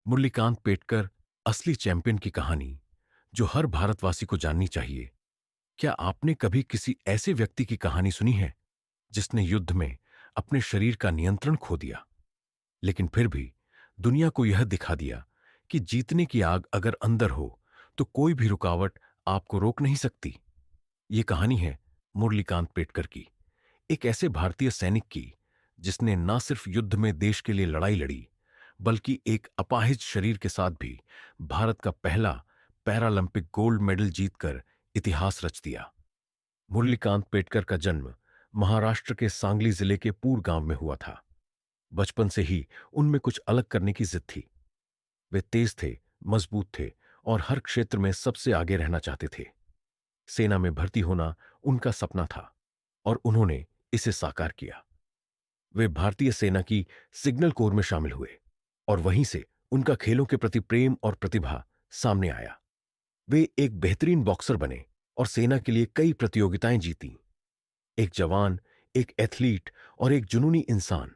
मुरलीकांत पेटकर, असली चैंपियन की कहानी जो हर भारतवासी को जाननी चाहिए। क्या आपने कभी किसी ऐसे व्यक्ति की कहानी सुनी है जिसने युद्ध में अपने शरीर का नियंत्रण खो दिया, लेकिन फिर भी दुनिया को यह दिखा दिया कि जीतने की आग अगर अंदर हो तो कोई भी रुकावट आपको रोक नहीं सकती। ये कहानी है मुरलीकांत पेटकर की, एक ऐसे भारतीय सैनिक की जिसने न सिर्फ युद्ध में देश के लिए लड़ाई लड़ी, बल्कि एक अपाहिज शरीर के साथ भी भारत का पहला पैरालंपिक गोल्ड मेडल जीतकर इतिहास रच दिया। मुरलीकांत पेटकर का जन्म महाराष्ट्र के सांगली जिले के पूर गांव में हुआ था। बचपन से ही उनमें कुछ अलग करने की जिद थी। वे तेज थे, मजबूत थे और हर क्षेत्र में सबसे आगे रहना चाहते थे। सेना में भर्ती होना उनका सपना था और उन्होंने इसे साकार किया। वे भारतीय सेना की सिग्नल कोर में शामिल हुए और वहीं से उनका खेलों के प्रति प्रेम और प्रतिभा सामने आया। वे एक बेहतरीन बॉक्सर बने और सेना के लिए कई प्रतियोगिताएं जीतीं। एक जवान, एक एथलीट और एक जुनूनी इंसान।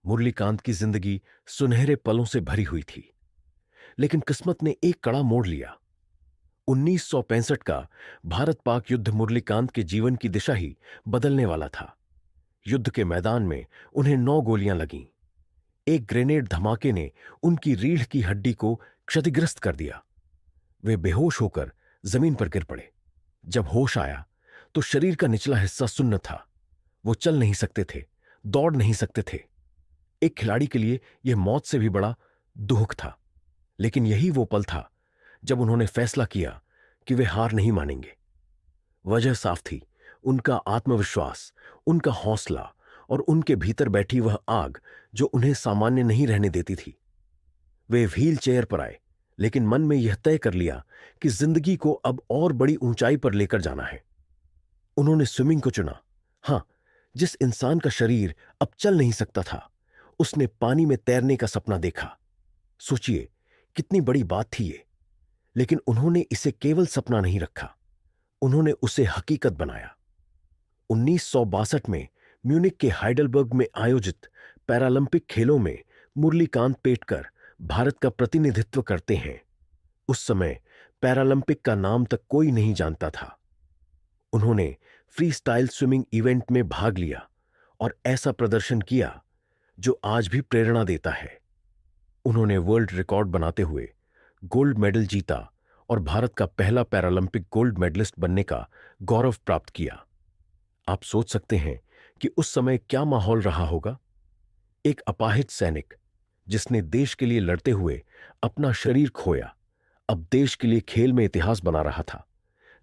मुरलीकांत की जिंदगी सुनहरे पलों से भरी हुई थी, लेकिन किस्मत ने एक कड़ा मोड़ लिया। 1965 का भारत पाक युद्ध मुरलीकांत के जीवन की दिशा ही बदलने वाला था। युद्ध के मैदान में उन्हें 9 गोलियां लगीं। एक ग्रेनेड धमाके ने उनकी रीढ़ की हड्डी को क्षतिग्रस्त कर दिया। वे बेहोश होकर जमीन पर गिर पड़े। जब होश आया तो शरीर का निचला हिस्सा सुन्न था। वो चल नहीं सकते थे, दौड़ नहीं सकते थे। एक खिलाड़ी के लिए यह मौत से भी बड़ा दुख था, लेकिन यही वो पल था जब उन्होंने फैसला किया कि वे हार नहीं मानेंगे। वजह साफ थी, उनका आत्मविश्वास, उनका हौसला और उनके भीतर बैठी वह आग जो उन्हें सामान्य नहीं रहने देती थी। वे व्हील चेयर पर आए, लेकिन मन में यह तय कर लिया कि जिंदगी को अब और बड़ी ऊंचाई पर लेकर जाना है। उन्होंने स्विमिंग को चुना। हां, जिस इंसान का शरीर अब चल नहीं सकता था, उसने पानी में तैरने का सपना देखा। सोचिए कितनी बड़ी बात थी ये। लेकिन उन्होंने इसे केवल सपना नहीं रखा, उन्होंने उसे हकीकत बनाया। 1962 में म्यूनिक के हाइडलबर्ग में आयोजित पैरालंपिक खेलों में मुरलीकांत पेटकर भारत का प्रतिनिधित्व करते हैं। उस समय पैरालंपिक का नाम तक कोई नहीं जानता था। उन्होंने फ्री स्टाइल स्विमिंग इवेंट में भाग लिया और ऐसा प्रदर्शन किया जो आज भी प्रेरणा देता है। उन्होंने वर्ल्ड रिकॉर्ड बनाते हुए गोल्ड मेडल जीता और भारत का पहला पैरालंपिक गोल्ड मेडलिस्ट बनने का गौरव प्राप्त किया। आप सोच सकते हैं कि उस समय क्या माहौल रहा होगा। एक अपाहिज सैनिक जिसने देश के लिए लड़ते हुए अपना शरीर खोया, अब देश के लिए खेल में इतिहास बना रहा था।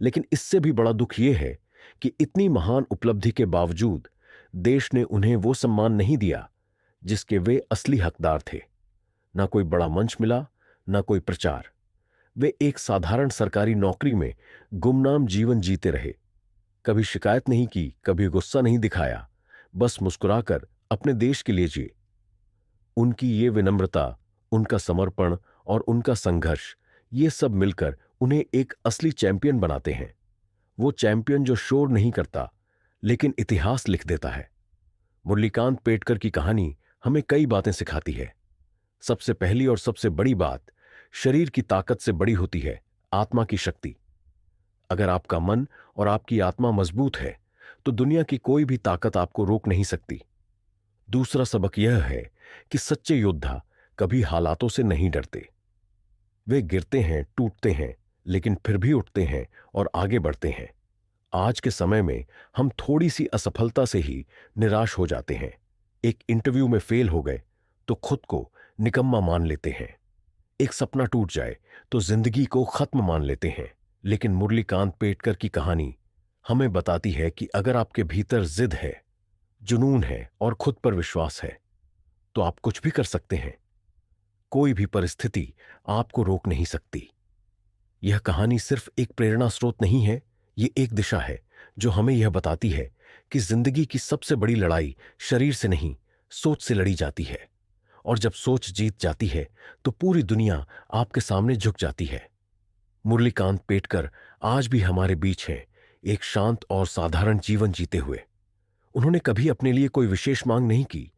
लेकिन इससे भी बड़ा दुख यह है कि इतनी महान उपलब्धि के बावजूद देश ने उन्हें वो सम्मान नहीं दिया जिसके वे असली हकदार थे। ना कोई बड़ा मंच मिला, ना कोई प्रचार। वे एक साधारण सरकारी नौकरी में गुमनाम जीवन जीते रहे। कभी शिकायत नहीं की, कभी गुस्सा नहीं दिखाया, बस मुस्कुराकर अपने देश के लिए जिए। उनकी ये विनम्रता, उनका समर्पण और उनका संघर्ष, ये सब मिलकर उन्हें एक असली चैंपियन बनाते हैं। वो चैंपियन जो शोर नहीं करता, लेकिन इतिहास लिख देता है। मुरलीकांत पेटकर की कहानी हमें कई बातें सिखाती है। सबसे पहली और सबसे बड़ी बात, शरीर की ताकत से बड़ी होती है आत्मा की शक्ति। अगर आपका मन और आपकी आत्मा मजबूत है तो दुनिया की कोई भी ताकत आपको रोक नहीं सकती। दूसरा सबक यह है कि सच्चे योद्धा कभी हालातों से नहीं डरते। वे गिरते हैं, टूटते हैं, लेकिन फिर भी उठते हैं और आगे बढ़ते हैं। आज के समय में हम थोड़ी सी असफलता से ही निराश हो जाते हैं। एक इंटरव्यू में फेल हो गए तो खुद को निकम्मा मान लेते हैं। एक सपना टूट जाए तो जिंदगी को खत्म मान लेते हैं। लेकिन मुरलीकांत पेटकर की कहानी हमें बताती है कि अगर आपके भीतर जिद है, जुनून है और खुद पर विश्वास है, तो आप कुछ भी कर सकते हैं। कोई भी परिस्थिति आपको रोक नहीं सकती। यह कहानी सिर्फ एक प्रेरणा स्रोत नहीं है, ये एक दिशा है जो हमें यह बताती है कि जिंदगी की सबसे बड़ी लड़ाई शरीर से नहीं, सोच से लड़ी जाती है। और जब सोच जीत जाती है तो पूरी दुनिया आपके सामने झुक जाती है। मुरलीकांत पेटकर आज भी हमारे बीच हैं, एक शांत और साधारण जीवन जीते हुए। उन्होंने कभी अपने लिए कोई विशेष मांग नहीं की,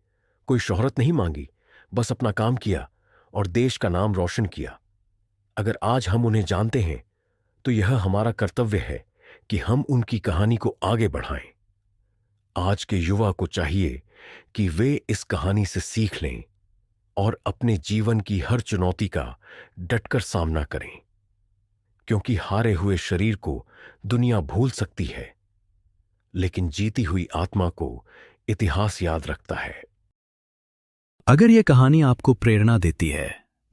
कोई शोहरत नहीं मांगी, बस अपना काम किया और देश का नाम रोशन किया। अगर आज हम उन्हें जानते हैं तो यह हमारा कर्तव्य है कि हम उनकी कहानी को आगे बढ़ाएं। आज के युवा को चाहिए कि वे इस कहानी से सीख लें और अपने जीवन की हर चुनौती का डटकर सामना करें, क्योंकि हारे हुए शरीर को दुनिया भूल सकती है, लेकिन जीती हुई आत्मा को इतिहास याद रखता है। अगर यह कहानी आपको प्रेरणा देती है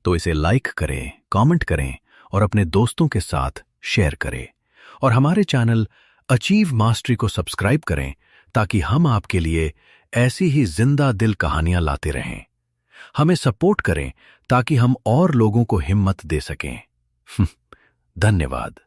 तो इसे लाइक करें, कमेंट करें और अपने दोस्तों के साथ शेयर करें। और हमारे चैनल अचीव मास्टरी को सब्सक्राइब करें ताकि हम आपके लिए ऐसी ही जिंदा दिल कहानियां लाते रहें। हमें सपोर्ट करें ताकि हम और लोगों को हिम्मत दे सकें। धन्यवाद।